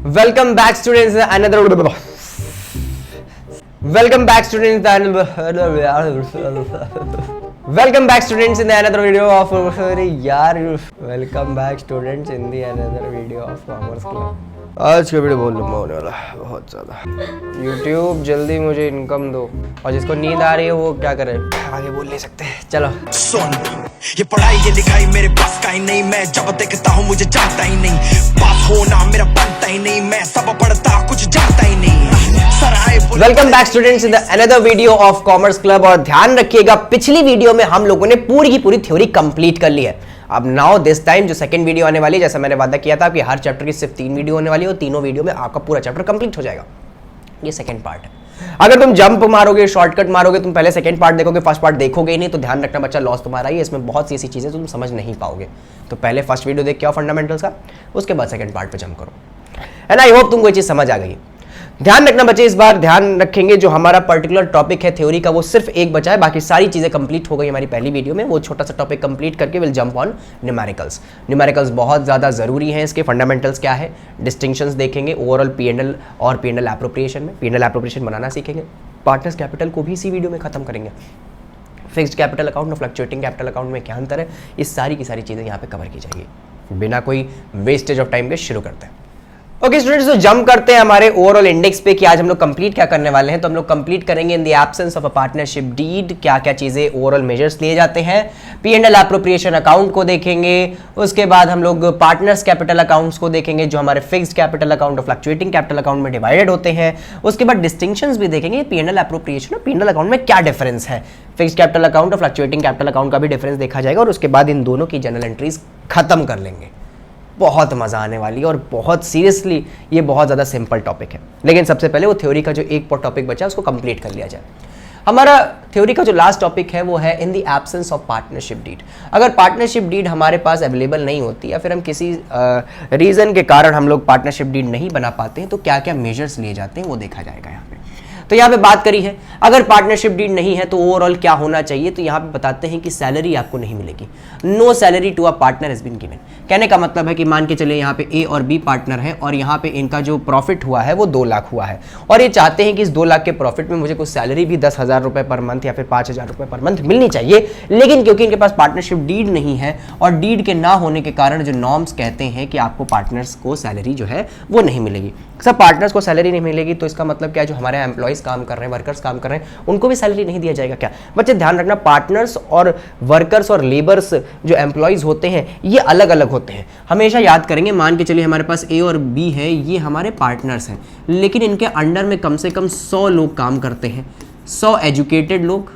Welcome back, students. Welcome back, students. Welcome back, students, in the another video of Welcome back, students, in the another video of Commerce Club. आज का video बहुत लंबा होने वाला है, बहुत ज़्यादा। YouTube जल्दी मुझे इनकम दो, और जिसको नींद आ रही है वो क्या करे, आगे बोल नहीं सकते। चलो सुन, ये पढ़ाई ये लिखाई मेरे पास का ही नहीं, मैं जब देखता हूँ मुझे जानता ही नहीं, पास होना मेरा बनता ही नहीं, मैं सब पढ़ता कुछ जानता ही नहीं। Welcome back students in the another video of commerce club. और ध्यान रखिएगा, पिछली वीडियो में हम लोगों ने पूरी की पूरी थ्योरी कंप्लीट कर ली है। अब नाउ दिस टाइम जो सेकंड वीडियो आने वाली है, जैसा मैंने वादा किया था कि हर चैप्टर की सिर्फ 3 वीडियो होने वाली है, और तीनों वीडियो में आपका पूरा चैप्टर कंप्लीट हो जाएगा। ये सेकंड पार्ट है। अगर तुम जंप मारोगे, शॉर्टकट मारोगे, तुम पहले सेकंड पार्ट देखोगे, फर्स्ट पार्ट देखोगे ही नहीं, तो ध्यान रखना बच्चा, लॉस तुम्हारा ही है। इसमें बहुत सी ऐसी चीजें तुम समझ नहीं पाओगे। तो पहले फर्स्ट वीडियो देख के आओ फंडामेंटल्स का, उसके बाद सेकंड पार्ट पे जंप करो। एंड आई होप तुमको ये चीज समझ आ गई। ध्यान रखना बच्चे, इस बार ध्यान रखेंगे जो हमारा पर्टिकुलर टॉपिक है थ्योरी का, वो सिर्फ एक बचा है, बाकी सारी चीजें कंप्लीट हो गई हमारी पहली वीडियो में। वो छोटा सा टॉपिक कंप्लीट करके will jump on numericals. Numericals बहुत ज्यादा जरूरी है। इसके फंडामेंटल्स क्या है, डिस्टिंक्शंस देखेंगे ओवरऑल पीएनएल और पीएनएल एप्रोप्रिएशन में। पीएनएल एप्रोप्रिएशन बनाना सीखेंगे। पार्टनर्स कैपिटल को भी इसी वीडियो में खत्म करेंगे। फिक्स्ड कैपिटल अकाउंट और फ्लक्चुएटिंग कैपिटल अकाउंट में क्या अंतर है, इस सारी की सारी चीजें यहाँ पे कवर की जाएगी। बिना कोई वेस्टेज ऑफ टाइम के शुरू करते हैं। ओके स्टूडेंट्स, तो जंप करते हैं हमारे ओवरऑल इंडेक्स पे कि आज हम लोग कंप्लीट क्या करने वाले हैं। तो हम लोग कंप्लीट करेंगे in the absence of a partnership deed, क्या क्या चीजें ओवरऑल मेजर्स लिए जाते हैं। पीएनएल एप्रोप्रिएशन अकाउंट को देखेंगे। उसके बाद हम लोग पार्टनर्स कैपिटल अकाउंट्स को देखेंगे, जो हमारे फिक्स्ड कैपिटल अकाउंट और फ्लक्चुएटिंग कैपिटल अकाउंट में डिवाइडेड होते हैं। उसके बाद डिस्टिंक्शंस भी देखेंगे, पीएनएल एप्रोप्रिएशन और पीएनएल अकाउंट में क्या डिफरेंस है। फिक्स्ड कैपिटल अकाउंट और फ्लक्चुएटिंग कैपिटल अकाउंट का भी डिफरेंस देखा जाएगा, और उसके बाद इन दोनों की जनरल एंट्रीज खत्म कर लेंगे। बहुत मजा आने वाली है, और बहुत सीरियसली ये बहुत ज़्यादा सिंपल टॉपिक है। लेकिन सबसे पहले वो थ्योरी का जो एक टॉपिक बचा उसको कंप्लीट कर लिया जाए। हमारा थ्योरी का जो लास्ट टॉपिक है वो है in the absence of partnership deed. अगर पार्टनरशिप डीड हमारे पास अवेलेबल नहीं होती, या फिर हम किसी रीज़न के कारण हम लोग पार्टनरशिप डीड नहीं बना पाते हैं, तो क्या क्या मेजर्स लिए जाते हैं वो देखा जाएगा यहाँ पे। तो यहाँ पे बात करी है, अगर पार्टनरशिप डीड नहीं है तो ओवरऑल क्या होना चाहिए। तो यहाँ पे बताते हैं कि सैलरी आपको नहीं मिलेगी। No salary to a partner has been given. कहने का मतलब है कि मान के चले यहाँ पे ए और बी पार्टनर है, और यहाँ पे इनका जो प्रॉफिट हुआ है वो 2 लाख हुआ है, और ये चाहते हैं कि इस 2 लाख के प्रॉफिट में मुझे कुछ सैलरी भी 10,000 रुपये पर मंथ या फिर 5,000 रुपये पर मंथ मिलनी चाहिए। लेकिन क्योंकि इनके पास पार्टनरशिप डीड नहीं है, और डीड के ना होने के कारण जो नॉर्म्स कहते हैं कि आपको पार्टनर्स को सैलरी जो है वो नहीं मिलेगी। सब पार्टनर्स को सैलरी नहीं मिलेगी, तो इसका मतलब क्या है, जो हमारे एम्प्लॉयज काम कर रहे हैं, वर्कर्स काम कर रहे हैं, उनको भी सैलरी नहीं दिया जाएगा क्या। बच्चे ध्यान रखना, पार्टनर्स और वर्कर्स और लेबर्स जो एम्प्लॉयज होते हैं ये अलग अलग होते हैं। हमेशा याद करेंगे, मान के चलिए हमारे पास ए और बी है, ये हमारे पार्टनर्स हैं, लेकिन इनके अंडर में कम से कम 100 लोग काम करते हैं। 100 एजुकेटेड लोग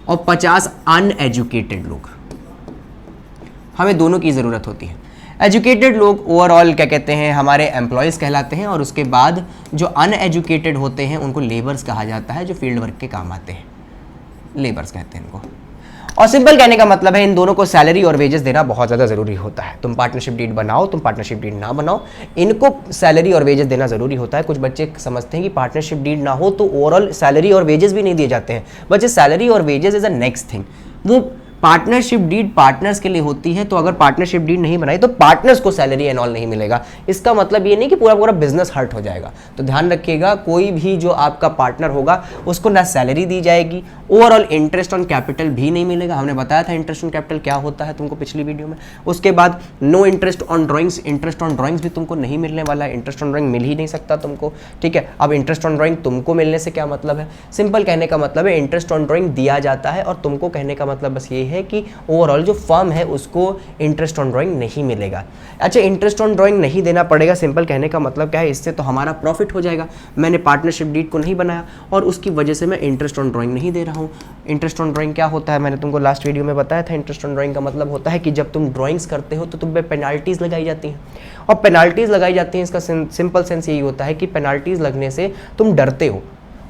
और 50 अनएजुकेटेड लोग। हमें दोनों की ज़रूरत होती है। एजुकेटेड लोग ओवरऑल क्या कहते हैं, हमारे एम्प्लॉयज़ कहलाते हैं, और उसके बाद जो अनएजुकेटेड होते हैं उनको लेबर्स कहा जाता है, जो फील्ड वर्क के काम आते हैं, लेबर्स कहते हैं इनको। और सिंपल कहने का मतलब है, इन दोनों को सैलरी और वेजेस देना बहुत ज़्यादा ज़रूरी होता है। तुम पार्टनरशिप डीड बनाओ, तुम पार्टनरशिप डीड ना बनाओ, इनको सैलरी और वेजेस देना ज़रूरी होता है। कुछ बच्चे समझते हैं कि पार्टनरशिप डीड ना हो तो ओवरऑल सैलरी और वेजेस भी नहीं दिए जाते हैं। बच्चे, सैलरी और wages is a next thing. वो पार्टनरशिप डीड पार्टनर्स के लिए होती है, तो अगर पार्टनरशिप डीड नहीं बनाई तो पार्टनर्स को सैलरी एंड ऑल नहीं मिलेगा। इसका मतलब ये नहीं कि पूरा पूरा बिजनेस हर्ट हो जाएगा। तो ध्यान रखिएगा, कोई भी जो आपका पार्टनर होगा उसको ना सैलरी दी जाएगी, ओवरऑल इंटरेस्ट ऑन कैपिटल भी नहीं मिलेगा। हमने बताया था इंटरेस्ट ऑन कैपिटल क्या होता है तुमको पिछली वीडियो में। उसके बाद no interest on drawings, interest on drawings भी तुमको नहीं मिलने वाला है। इंटरेस्ट ऑन ड्राइंग मिल ही नहीं सकता तुमको, ठीक है। अब इंटरेस्ट ऑन ड्राइंग तुमको मिलने से क्या मतलब है, सिंपल कहने का मतलब है इंटरेस्ट ऑन ड्राइंग दिया जाता है, और तुमको कहने का मतलब बस ये है कि ओवरऑल जो फर्म है उसको इंटरेस्ट ऑन ड्राइंग नहीं मिलेगा। अच्छा, इंटरेस्ट ऑन ड्राइंग नहीं देना पड़ेगा, सिंपल कहने का मतलब क्या है, इससे तो हमारा प्रॉफिट हो जाएगा। मैंने पार्टनरशिप डीड को नहीं बनाया और उसकी वजह से मैं इंटरेस्ट ऑन ड्राइंग नहीं दे रहा हूँ। इंटरेस्ट ऑन ड्राइंग क्या होता है, मैंने तुमको लास्ट वीडियो में बताया था। इंटरेस्ट ऑन ड्राइंग का मतलब होता है कि जब तुम ड्राइंग्स करते हो तो तुम पे पेनाल्टीज लगाई जाती हैं, और पेनाल्टीज लगाई जाती हैं, इसका सिंपल सेंस यही होता है कि पेनाल्टीज लगने से तुम डरते हो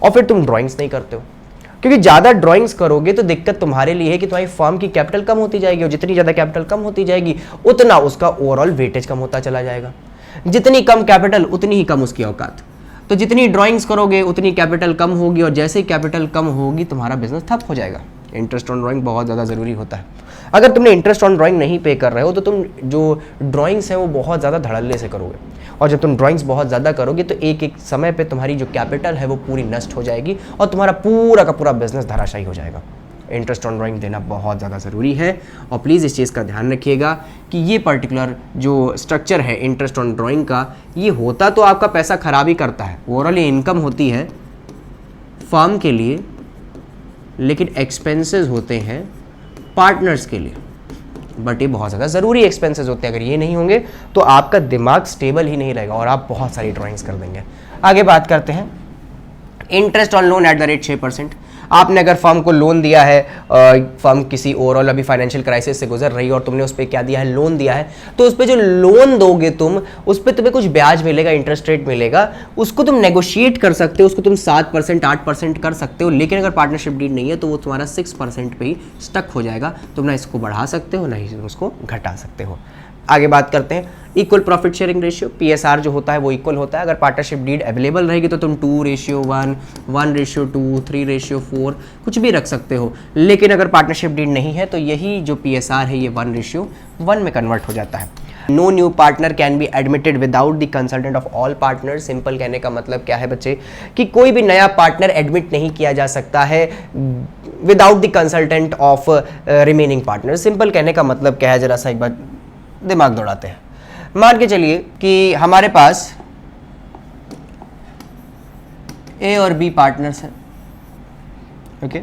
और फिर तुम ड्राइंग्स नहीं करते हो। क्योंकि ज़्यादा ड्राइंग्स करोगे तो दिक्कत तुम्हारे लिए है कि तुम्हारी फर्म की कैपिटल कम होती जाएगी, और जितनी ज़्यादा कैपिटल कम होती जाएगी उतना उसका ओवरऑल वेटेज कम होता चला जाएगा। जितनी कम कैपिटल उतनी ही कम उसकी औकात। तो जितनी ड्राइंग्स करोगे उतनी कैपिटल कम होगी, और जैसे ही कैपिटल कम होगी तुम्हारा बिजनेस ठप हो जाएगा। इंटरेस्ट ऑन ड्राइंग बहुत ज़्यादा ज़रूरी होता है। अगर तुमने इंटरेस्ट ऑन ड्राइंग नहीं पे कर रहे हो तो तुम जो ड्राइंग्स हैं वो बहुत ज़्यादा धड़ल्ले से करोगे, और जब तुम ड्राइंग्स बहुत ज़्यादा करोगे तो एक एक समय पे तुम्हारी जो कैपिटल है वो पूरी नष्ट हो जाएगी और तुम्हारा पूरा का पूरा बिजनेस धराशायी हो जाएगा। इंटरेस्ट ऑन ड्राइंग देना बहुत ज़्यादा ज़रूरी है, और प्लीज़ इस चीज़ का ध्यान रखिएगा कि ये पर्टिकुलर जो स्ट्रक्चर है इंटरेस्ट ऑन ड्राइंग का, ये होता तो आपका पैसा खराब ही करता है। ओवरऑल ये इनकम होती है फर्म के लिए, लेकिन एक्सपेंसेस होते हैं पार्टनर्स के लिए, बट ये बहुत ज़्यादा ज़रूरी एक्सपेंसेस होते हैं। अगर ये नहीं होंगे तो आपका दिमाग स्टेबल ही नहीं रहेगा और आप बहुत सारी ड्राइंग्स कर देंगे। आगे बात करते हैं interest on loan at the rate 6%। आपने अगर फर्म को लोन दिया है, फर्म किसी ओवरऑल अभी फाइनेंशियल क्राइसिस से गुजर रही है और तुमने उस पर क्या दिया है, लोन दिया है, तो उस पर जो लोन दोगे तुम, उस पर तुम्हें कुछ ब्याज मिलेगा, इंटरेस्ट रेट मिलेगा, उसको तुम नेगोशिएट कर सकते हो, उसको तुम 7% 8% कर सकते हो। लेकिन अगर पार्टनरशिप डीड नहीं है तो वो तुम्हारा 6% पे ही स्टक हो जाएगा। तुम ना इसको बढ़ा सकते हो ना ही उसको घटा सकते हो। आगे बात करते हैं equal profit sharing ratio, PSR जो होता है वो इक्वल होता है। अगर पार्टनरशिप डीड अवेलेबल रहेगी तो तुम 2:1, 1:2, 3:4 कुछ भी रख सकते हो। लेकिन अगर पार्टनरशिप डीड नहीं है तो यही जो PSR है ये 1:1 में कन्वर्ट हो जाता है। No new partner can be admitted without the consultant of all partner. Simple कहने का मतलब क्या है बच्चे, कि कोई भी नया पार्टनर एडमिट नहीं किया जा सकता है without the consultant of remaining partner. Simple कहने का मतलब क्या है, जरा सा एक बार दिमाग दौड़ाते हैं। मान के चलिए कि हमारे पास A और B पार्टनर्स हैं, ओके।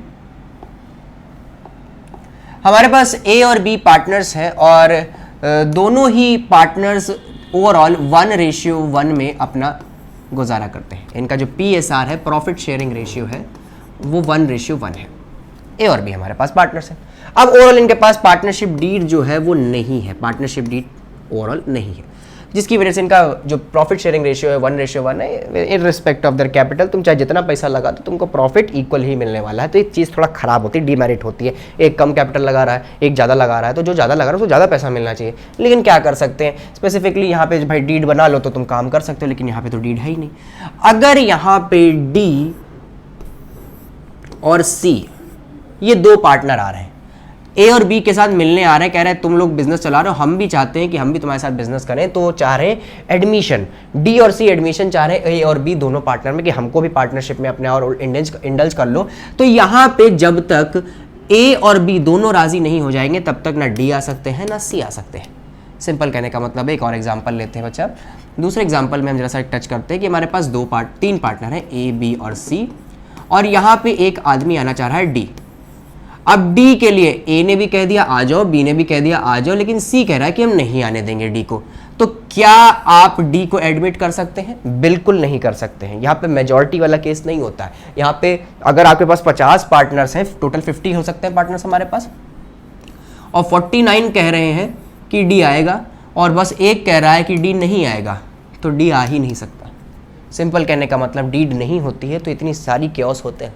हमारे पास A और B पार्टनर्स हैं और दोनों ही पार्टनर्स ओवरऑल 1:1 में अपना गुजारा करते हैं। इनका जो PSR है, प्रॉफिट शेयरिंग रेशियो है, वो 1:1 है। A और B हमारे पास पार्टनर्स हैं। अब ओवरऑल इनके पास पार्टनरशिप डीड जो है वो नहीं है, पार्टनरशिप डीड ओवरऑल नहीं है, जिसकी वजह से इनका जो प्रॉफिट शेयरिंग रेशियो है 1:1 है। In respect of their capital तुम चाहे जितना पैसा लगा तो तुमको प्रॉफिट इक्वल ही मिलने वाला है। तो एक चीज़ थोड़ा खराब होती है, डीमेरिट होती है। एक कम कैपिटल लगा रहा है, एक ज़्यादा लगा रहा है, तो जो ज़्यादा लगा रहा है उसको ज़्यादा पैसा मिलना चाहिए। लेकिन क्या कर सकते हैं, स्पेसिफिकली यहाँ पे भाई डीड बना लो तो तुम काम कर सकते हो, लेकिन यहाँ पे तो डीड है ही नहीं। अगर यहाँ पे D और C ये दो पार्टनर आ रहे हैं, A और B के साथ मिलने आ रहे हैं, कह रहे हैं तुम लोग बिजनेस चला रहे हो, हम भी चाहते हैं कि हम भी तुम्हारे साथ बिजनेस करें, तो चाह रहे हैं एडमिशन, D और C एडमिशन चाह रहे हैं A और B दोनों पार्टनर में कि हमको भी पार्टनरशिप में अपने और इंडल्ज कर लो। तो यहाँ पे जब तक A और B दोनों राजी नहीं हो जाएंगे तब तक ना D आ सकते हैं ना C आ सकते हैं। सिंपल कहने का मतलब है। एक और एग्जाम्पल लेते हैं बच्चा। दूसरे एग्जाम्पल में हम जरा सा टच करते हैं कि हमारे पास तीन पार्टनर हैं A, B और C, और यहाँ पे एक आदमी आना चाह रहा है D। अब D के लिए A ने भी कह दिया आ जाओ, B ने भी कह दिया आ जाओ, लेकिन C कह रहा है कि हम नहीं आने देंगे D को। तो क्या आप D को एडमिट कर सकते हैं? बिल्कुल नहीं कर सकते हैं। यहाँ पे मेजॉरिटी वाला केस नहीं होता है। यहाँ पे अगर आपके पास 50 पार्टनर्स हैं, टोटल 50 हो सकते हैं पार्टनर्स हमारे पास, और 49 कह रहे हैं कि D आएगा और बस एक कह रहा है कि D नहीं आएगा, तो D आ ही नहीं सकता। सिंपल कहने का मतलब डीड नहीं होती है तो इतनी सारी क्योस होते हैं,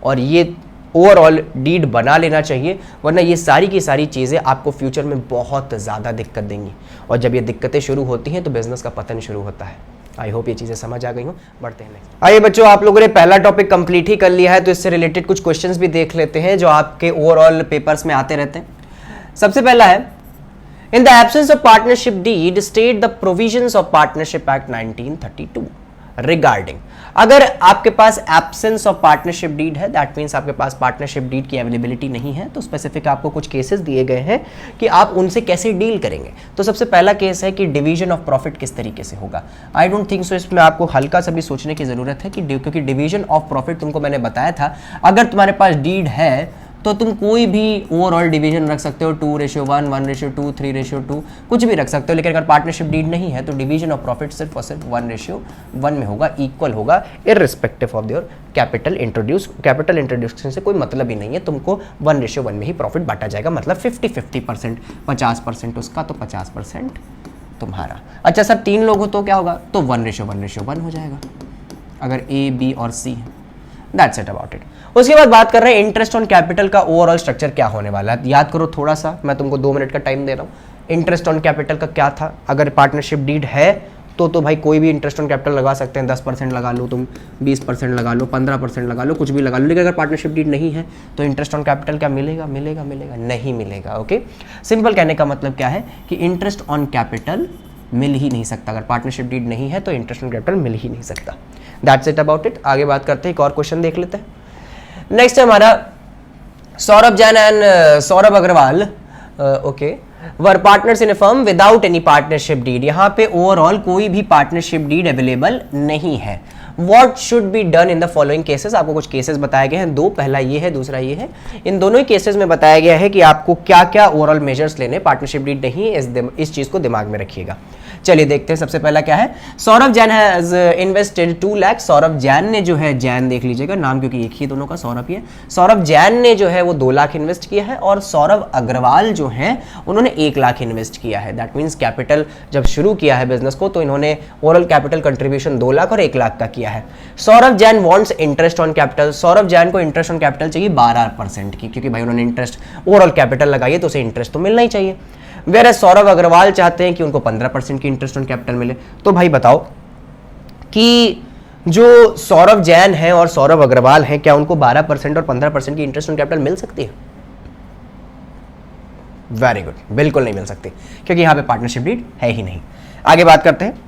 और ये ओवरऑल डीड बना लेना चाहिए, वरना ये सारी की सारी चीज़ें आपको फ्यूचर में बहुत ज़्यादा दिक्कत देंगी, और जब ये दिक्कतें शुरू होती हैं तो बिजनेस का पतन शुरू होता है। आई होप ये चीज़ें समझ आ गई हो। बढ़ते हैं नेक्स्ट। आइए बच्चों, आप लोगों ने पहला टॉपिक कंप्लीट ही कर लिया है, तो इससे रिलेटेड कुछ क्वेश्चंस भी देख लेते हैं जो आपके ओवरऑल पेपर्स में आते रहते हैं। सबसे पहला है, in the absence of partnership deed state the provisions of partnership act 1932 regarding. अगर आपके पास एब्सेंस ऑफ पार्टनरशिप डीड है, दैट मीन्स आपके पास पार्टनरशिप डीड की अवेलेबिलिटी नहीं है, तो स्पेसिफिक आपको कुछ केसेस दिए गए हैं कि आप उनसे कैसे डील करेंगे। तो सबसे पहला केस है कि डिवीजन ऑफ प्रॉफिट किस तरीके से होगा। आई डोंट थिंक सो, इसमें आपको हल्का सा भी सोचने की जरूरत है कि क्योंकि डिवीजन ऑफ प्रॉफिट तुमको मैंने बताया था, अगर तुम्हारे पास डीड है तो तुम कोई भी ओवरऑल डिवीजन रख सकते हो, 2:1, 1:2, 3:2, कुछ भी रख सकते हो। लेकिन अगर पार्टनरशिप डीड नहीं है तो डिवीजन ऑफ प्रॉफिट सिर्फ और सिर्फ 1:1 में होगा, इक्वल होगा, irrespective of your capital introduction से कोई मतलब ही नहीं है। तुमको 1:1 में ही प्रॉफिट बांटा जाएगा, मतलब 50-50%, 50% उसका तो 50% तुम्हारा। अच्छा सर 3 लोग हो तो क्या होगा, तो 1:1 हो जाएगा अगर A, B और C है। That's it about it. उसके बाद बात कर रहे हैं इंटरेस्ट ऑन कैपिटल का ओवरऑल स्ट्रक्चर क्या होने वाला है। याद करो थोड़ा सा, मैं तुमको 2 मिनट का टाइम दे रहा हूँ। इंटरेस्ट ऑन कैपिटल का क्या था, अगर पार्टनरशिप डीड है तो भाई कोई भी इंटरेस्ट ऑन कैपिटल लगा सकते हैं, 10% लगा लो तुम, 20% लगा लो, 15% लगा लो, कुछ भी लगा लो, लेकिन अगर पार्टनरशिप डीड नहीं है तो इंटरेस्ट ऑन कैपिटल क्या मिलेगा? नहीं मिलेगा। ओके, सिंपल कहने का मतलब क्या है कि इंटरेस्ट ऑन कैपिटल मिल ही नहीं सकता। अगर पार्टनरशिप डीड नहीं है तो इंटरेस्ट ऑन कैपिटल मिल ही नहीं सकता। That's it about it. आगे बात करते हैं, एक और क्वेश्चन देख लेते हैं। नेक्स्ट है हमारा Saurabh Jain and Saurabh Agarwal okay were partners in a firm without any partnership deed. यहाँ पे ओवरऑल कोई भी पार्टनरशिप डीड अवेलेबल नहीं है। What should be done in the following cases? आपको कुछ केसेस बताए गए हैं दो, पहला ये है, दूसरा ये है। इन दोनों ही केसेस में बताया गया है कि आपको क्या क्या ओवरऑल मेजर्स लेने। पार्टनरशिप डीड नहीं है, इस चीज को दिमाग में रखिएगा। चलिए देखते हैं, सबसे पहला क्या है। Saurabh Jain has invested 2 lakh. सौरभ जैन ने जो है, जैन देख लीजिएगा नाम क्योंकि एक ही दोनों का सौरभ ही है। सौरभ जैन ने जो है वो 2 लाख इन्वेस्ट किया है और सौरभ अग्रवाल जो है उन्होंने 1 लाख इन्वेस्ट किया है। दैट मीन्स कैपिटल जब शुरू किया है बिजनेस को तो इन्होंने ओवरऑल कैपिटल कंट्रीब्यूशन 2 लाख और 1 लाख का किया है। Saurabh Jain wants interest on capital. Saurabh Jain को इंटरेस्ट ऑन कैपिटल चाहिए 12% की, क्योंकि भाई उन्होंने इंटरेस्ट ओवरऑल कैपिटल लगाई है तो उसे इंटरेस्ट तो मिलना ही चाहिए। वेयर सौरभ अग्रवाल चाहते हैं कि उनको 15% की इंटरेस्ट ऑन कैपिटल मिले। तो भाई बताओ कि जो सौरभ जैन है और सौरभ अग्रवाल है, क्या उनको 12% और 15% की इंटरेस्ट ऑन कैपिटल मिल सकती है? वेरी गुड, बिल्कुल नहीं मिल सकती, क्योंकि यहां पे पार्टनरशिप डीड है ही नहीं। आगे बात करते हैं।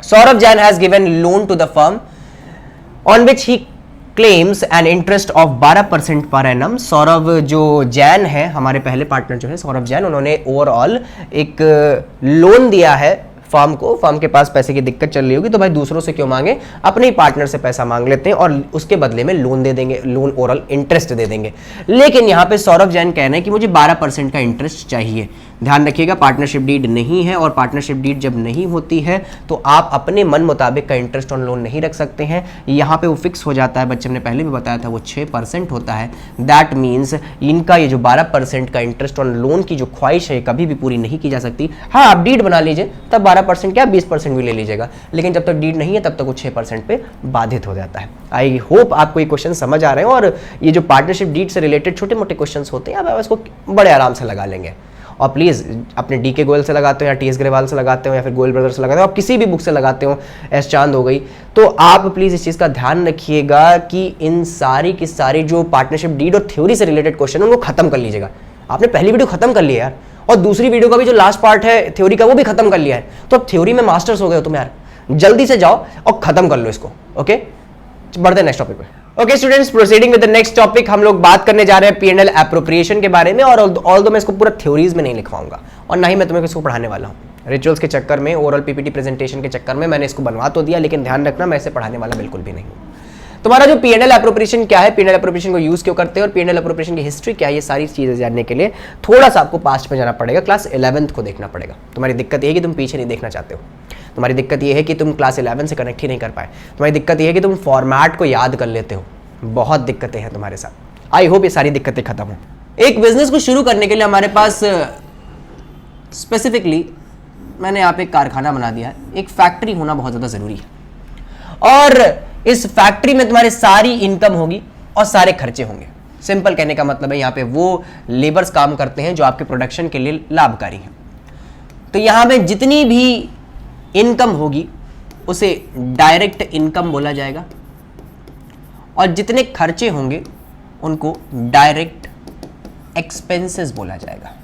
Saurabh Jain has given loan to the firm on which he claims an interest of 12% per annum. Saurabh जो जैन है, हमारे पहले पार्टनर जो है सौरभ जैन, उन्होंने ओवरऑल एक लोन दिया है फर्म को। फर्म के पास पैसे की दिक्कत चल रही होगी तो भाई दूसरों से क्यों मांगे, अपने ही पार्टनर से पैसा मांग लेते हैं और उसके बदले में लोन दे देंगे, लोन ओवरऑल इंटरेस्ट दे देंगे। लेकिन यहां पे सौरभ जैन कह रहे हैं कि मुझे 12% का इंटरेस्ट चाहिए। ध्यान रखिएगा, पार्टनरशिप डीड नहीं है और पार्टनरशिप डीड जब नहीं होती है तो आप अपने मन मुताबिक का इंटरेस्ट ऑन लोन नहीं रख सकते हैं। यहाँ पे वो फिक्स हो जाता है, बच्चे ने पहले भी बताया था, वो 6% होता है। दैट मीन्स इनका ये जो 12% का इंटरेस्ट ऑन लोन की जो ख्वाहिश है कभी भी पूरी नहीं की जा सकती। हाँ, आप डीड बना लीजिए तब 12% क्या 20% भी ले लीजिएगा, लेकिन जब तक डीड नहीं है तब तक वो 6% पे बाधित हो जाता है। आई होप आपको ये क्वेश्चन समझ आ रहे हैं और ये जो पार्टनरशिप डीड से रिलेटेड छोटे मोटे क्वेश्चन होते हैं आप इसको बड़े आराम से लगा लेंगे। और प्लीज़ अपने डीके गोयल से लगाते हो या टीएस ग्रेवाल से लगाते हो या फिर गोयल ब्रदर्स से लगाते हो, आप किसी भी बुक से लगाते हो, एस चांद हो गई, तो आप प्लीज़ इस चीज़ का ध्यान रखिएगा कि इन सारी की सारी जो पार्टनरशिप डीड और थ्योरी से रिलेटेड क्वेश्चन है उनको खत्म कर लीजिएगा। आपने पहली वीडियो खत्म कर लिया यार, और दूसरी वीडियो का भी जो लास्ट पार्ट है थ्योरी का वो भी खत्म कर लिया है, तो अब थ्योरी में मास्टर्स हो गए हो तुम यार। जल्दी से जाओ और खत्म कर लो इसको। ओके, बढ़ते नेक्स्ट टॉपिक पे। Okay students, proceeding with the next topic, हम लोग बात करने जा रहे हैं P&L एप्रोप्रिएशन के बारे में। और ऑल्दो मैं इसको पूरा थ्योरीज में नहीं लिखवाऊंगा और ना ही मैं तुम्हें इसको पढ़ाने वाला हूँ। रिचुअल्स के चक्कर में, ओरल पीपीटी प्रेजेंटेशन के चक्कर में मैंने इसको बनवा तो दिया, लेकिन ध्यान रखना मैं इसे पढ़ाने वाला बिल्कुल भी नहीं हूँ। तुम्हारा जो P&L एप्रोप्रिएशन क्या है, P&L एप्रोप्रिएशन को यूज क्यों करते हैं और P&L एप्रोप्रिएशन की हिस्ट्री क्या है, ये सारी चीजें जानने के लिए थोड़ा सा आपको पास्ट में जाना पड़ेगा, क्लास 11th को देखना पड़ेगा। तुम्हारी दिक्कत ये है कि तुम पीछे नहीं देखना चाहते हो, तुम्हारी दिक्कत ये है कि तुम क्लास 11 से कनेक्ट ही नहीं कर पाए, तुम्हारी दिक्कत ये है कि तुम फॉर्मेट को याद कर लेते हो। बहुत दिक्कतें हैं तुम्हारे साथ। आई होप ये सारी दिक्कतें खत्म हो। एक बिजनेस को शुरू करने के लिए हमारे पास स्पेसिफिकली मैंने यहाँ पे एक कारखाना बना दिया है, एक फैक्ट्री होना बहुत ज़्यादा ज़रूरी है और इस फैक्ट्री में तुम्हारी सारी इनकम होगी और सारे खर्चे होंगे। सिंपल कहने का मतलब है यहाँ पे वो लेबर्स काम करते हैं जो आपके प्रोडक्शन के लिए लाभकारी हैं। तो यहाँ पे जितनी भी इनकम होगी उसे डायरेक्ट इनकम बोला जाएगा और जितने खर्चे होंगे उनको डायरेक्ट एक्सपेंसेस बोला जाएगा।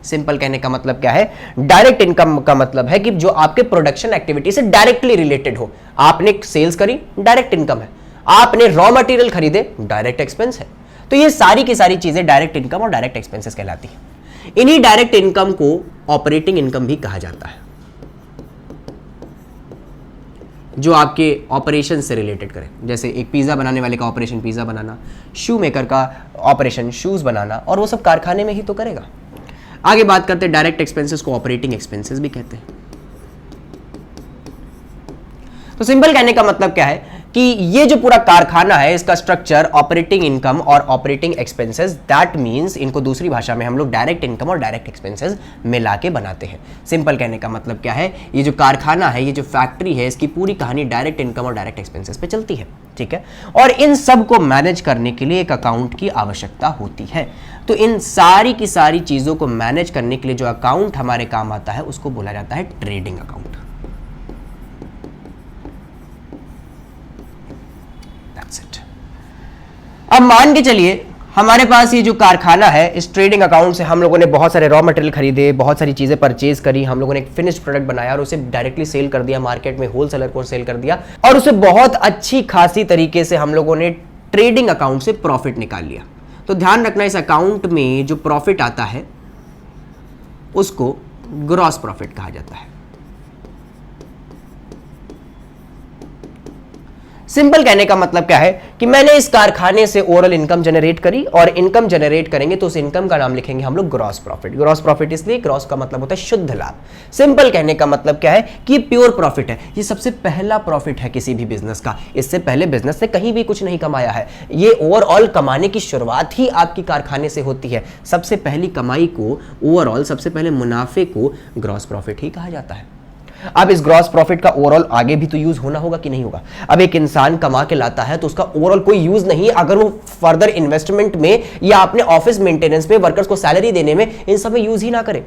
सिंपल कहने का मतलब क्या है, डायरेक्ट इनकम का मतलब है कि जो आपके प्रोडक्शन एक्टिविटी से डायरेक्टली रिलेटेड हो। आपने सेल्स करी, डायरेक्ट इनकम है, आपने रॉ मटेरियल खरीदे, डायरेक्ट एक्सपेंस है। तो ये सारी की सारी चीजें डायरेक्ट इनकम और डायरेक्ट एक्सपेंसेस कहलाती हैं। इन्हीं डायरेक्ट इनकम को ऑपरेटिंग इनकम भी कहा जाता है, जो आपके ऑपरेशन से रिलेटेड करें। जैसे एक पिज़्ज़ा बनाने वाले का ऑपरेशन पिज़्ज़ा बनाना, शू मेकर का ऑपरेशन शूज़ बनाना, और वो सब कारखाने में ही तो करेगा। आगे बात करते हैं डायरेक्ट एक्सपेंसेस को ऑपरेटिंग एक्सपेंसेस भी कहते हैं। तो सिंपल कहने का मतलब क्या है कि ये जो पूरा कारखाना है इसका स्ट्रक्चर ऑपरेटिंग इनकम और ऑपरेटिंग एक्सपेंसेस, दैट मींस इनको दूसरी भाषा में हम लोग डायरेक्ट इनकम और डायरेक्ट एक्सपेंसेस मिला के बनाते हैं। सिंपल कहने का मतलब क्या है, ये जो कारखाना है, ये जो फैक्ट्री है, इसकी पूरी कहानी डायरेक्ट इनकम और डायरेक्ट एक्सपेंसेस पे चलती है, ठीक है। और इन सब को मैनेज करने के लिए एक अकाउंट की आवश्यकता होती है। तो इन सारी की सारी चीजों को मैनेज करने के लिए जो अकाउंट हमारे काम आता है उसको बोला जाता है ट्रेडिंग अकाउंट। That's it. अब मान के चलिए हमारे पास ये जो कारखाना है, इस ट्रेडिंग अकाउंट से हम लोगों ने बहुत सारे रॉ मटेरियल खरीदे, बहुत सारी चीज़ें परचेज करी, हम लोगों ने एक फिनिश्ड प्रोडक्ट बनाया और उसे डायरेक्टली सेल कर दिया मार्केट में, होलसेलर को सेल कर दिया और उसे बहुत अच्छी खासी तरीके से हम लोगों ने ट्रेडिंग अकाउंट से प्रॉफिट निकाल लिया। तो ध्यान रखना, इस अकाउंट में जो प्रॉफिट आता है उसको ग्रॉस प्रॉफिट कहा जाता है। सिंपल कहने का मतलब क्या है कि मैंने इस कारखाने से ओवरऑल इनकम जनरेट करी और इनकम जनरेट करेंगे तो उस इनकम का नाम लिखेंगे हम लोग ग्रॉस प्रॉफिट। ग्रॉस प्रॉफिट इसलिए, ग्रॉस का मतलब होता है शुद्ध लाभ। सिंपल कहने का मतलब क्या है कि प्योर प्रॉफिट है, ये सबसे पहला प्रॉफिट है किसी भी बिजनेस का। इससे पहले बिजनेस ने कहीं भी कुछ नहीं कमाया है, ये ओवरऑल कमाने की शुरुआत ही आपकी कारखाने से होती है। सबसे पहली कमाई को, ओवरऑल सबसे पहले मुनाफे को ग्रॉस प्रॉफिट ही कहा जाता है। अब इस ग्रॉस प्रॉफिट का ओवरऑल आगे भी तो यूज होना होगा कि नहीं होगा। अब एक इंसान कमा के लाता है तो उसका ओवरऑल कोई यूज नहीं अगर वो फर्दर इन्वेस्टमेंट में या अपने ऑफिस मेंटेनेंस में, वर्कर्स को सैलरी देने में, इन सब में यूज ही ना करे।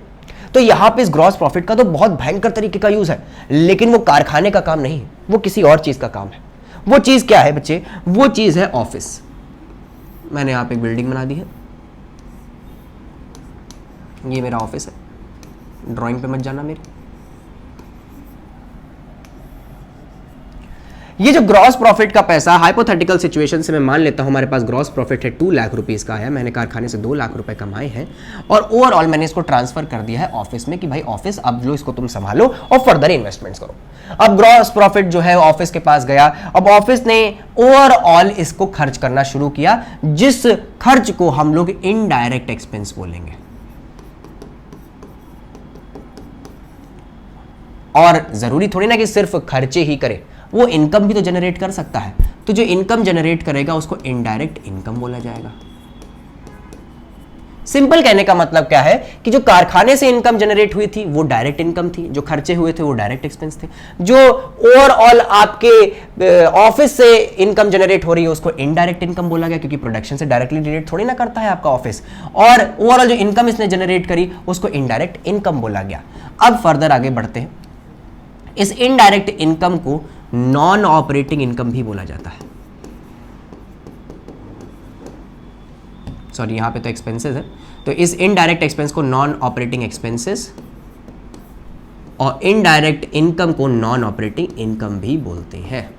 तो यहां पे इस ग्रॉस प्रॉफिट का तो बहुत भयंकर तरीके का यूज है, लेकिन वो कारखाने का काम नहीं है, वो किसी और चीज का काम है। वो चीज क्या है बच्चे? वो चीज है ऑफिस। मैंने यहां पे एक बिल्डिंग बना दी है, ये मेरा ऑफिस है, ड्राइंग पे मत जाना मेरे। ये जो ग्रॉस प्रॉफिट का पैसा, हाइपोथेटिकल सिचुएशन से मैं मान लेता हूं हमारे पास ग्रॉस प्रॉफिट है 2 लाख रुपीस का है, मैंने कारखाने से 2 लाख रुपए कमाए हैं और ओवरऑल मैंने इसको ट्रांसफर कर दिया है ऑफिस में कि भाई ऑफिस अब जो इसको तुम संभालो और फर्दर इन्वेस्टमेंट्स करो। अब ग्रॉस प्रॉफिट जो है ऑफिस के पास गया, अब ऑफिस ने ओवरऑल इसको खर्च करना शुरू किया, जिस खर्च को हम लोग इनडायरेक्ट एक्सपेंस बोलेंगे। और जरूरी थोड़ी ना कि सिर्फ खर्चे ही करे, वो इनकम भी तो जनरेट कर सकता है। तो जो इनकम जनरेट करेगा उसको इनडायरेक्ट इनकम बोला जाएगा। सिंपल कहने का मतलब क्या है कि जो कारखाने से इनकम जनरेट हुई थी वो डायरेक्ट इनकम थी, जो खर्चे हुए थे वो डायरेक्ट एक्सपेंस थे। जो ओवरऑल आपके ऑफिस से इनकम जनरेट हो रही है उसको इनडायरेक्ट इनकम बोला गया, क्योंकि प्रोडक्शन से डायरेक्टली रिलेट थोड़ी ना करता है आपका ऑफिस। और ओवरऑल जो इनकम इसने जनरेट करी उसको इनडायरेक्ट इनकम बोला गया। अब फर्दर आगे बढ़ते हैं, इस इनडायरेक्ट इनकम को नॉन ऑपरेटिंग इनकम भी बोला जाता है। सॉरी, यहां पे तो एक्सपेंसेस है, तो इस इनडायरेक्ट एक्सपेंस को नॉन ऑपरेटिंग एक्सपेंसेस और इनडायरेक्ट इनकम को नॉन ऑपरेटिंग इनकम भी बोलते हैं।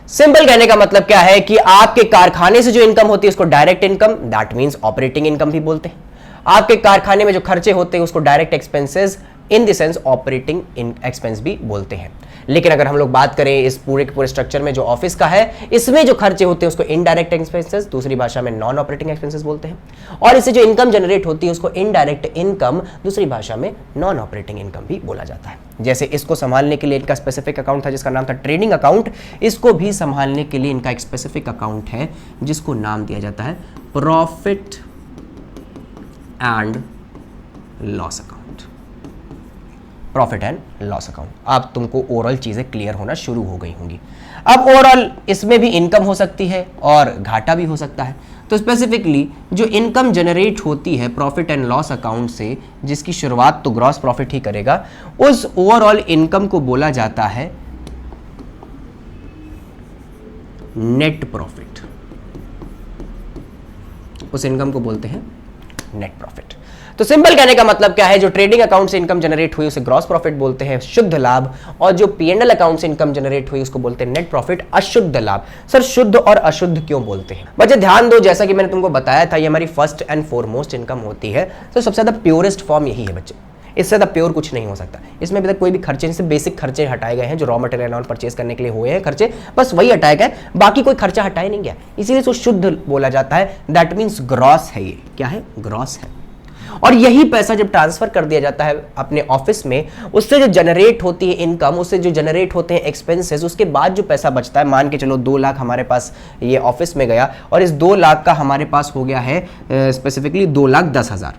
सिंपल कहने का मतलब क्या है कि आपके कारखाने से जो इनकम होती है उसको direct income, that means operating income भी बोलते हैं। आपके कारखाने में जो खर्चे होते हैं उसको direct expenses in the sense operating expense भी बोलते हैं। लेकिन अगर हम लोग बात करें इस पूरे के पूरे स्ट्रक्चर में जो ऑफिस का है, इसमें जो खर्चे होते हैं उसको इनडायरेक्ट एक्सपेंसेस, दूसरी भाषा में नॉन ऑपरेटिंग एक्सपेंसेस बोलते हैं। और इससे जो इनकम जनरेट होती है उसको इनडायरेक्ट इनकम, दूसरी भाषा में नॉन ऑपरेटिंग इनकम भी बोला जाता है। जैसे इसको संभालने के लिए इनका स्पेसिफिक अकाउंट था जिसका नाम था ट्रेडिंग अकाउंट, इसको भी संभालने के लिए इनका एक स्पेसिफिक अकाउंट है जिसको नाम दिया जाता है profit and loss account. Profit and loss account. अब तुमको ओवरऑल चीजें क्लियर होना शुरू हो गई होंगी। अब ओवरऑल इसमें भी इनकम हो सकती है और घाटा भी हो सकता है। तो स्पेसिफिकली जो इनकम जनरेट होती है प्रॉफिट एंड लॉस अकाउंट से, जिसकी शुरुआत तो ग्रॉस प्रॉफिट ही करेगा, उस ओवरऑल इनकम को बोला जाता है नेट प्रॉफिट। उस इनकम को बोलते हैं नेट प्रॉफिट। तो सिंपल कहने का मतलब क्या है, जो ट्रेडिंग अकाउंट से इनकम जनरेट हुई उसे ग्रॉस प्रॉफिट बोलते हैं, शुद्ध लाभ, और जो पीएनएल अकाउंट से इनकम जनरेट हुई उसको बोलते हैं नेट प्रॉफिट, अशुद्ध लाभ। सर शुद्ध और अशुद्ध क्यों बोलते हैं? बच्चे ध्यान दो, जैसा कि मैंने तुमको बताया था ये हमारी फर्स्ट एंड फॉरमोस्ट इनकम होती है, तो सबसे ज्यादा प्योरेस्ट फॉर्म यही है बच्चे, इससे ज़्यादा प्योर कुछ नहीं हो सकता। इसमें अभी तक कोई भी खर्चे, से बेसिक खर्चे हटाए गए हैं जो रॉ मटेरियल नॉन परचेज करने के लिए हुए हैं खर्चे, बस वही हटाए गए, बाकी कोई खर्चा हटाया नहीं गया, इसीलिए इसको शुद्ध बोला जाता है। दैट मीन्स ग्रॉस है, ये क्या है? ग्रॉस है। और यही पैसा जब ट्रांसफर कर दिया जाता है अपने ऑफिस में, उससे जो जनरेट होती है इनकम, उससे जो जनरेट होते हैं एक्सपेंसेस, उसके बाद जो पैसा बचता है, मान के चलो 2 लाख हमारे पास ये ऑफिस में गया और इस 2 लाख का हमारे पास हो गया है स्पेसिफिकली 2,10,000।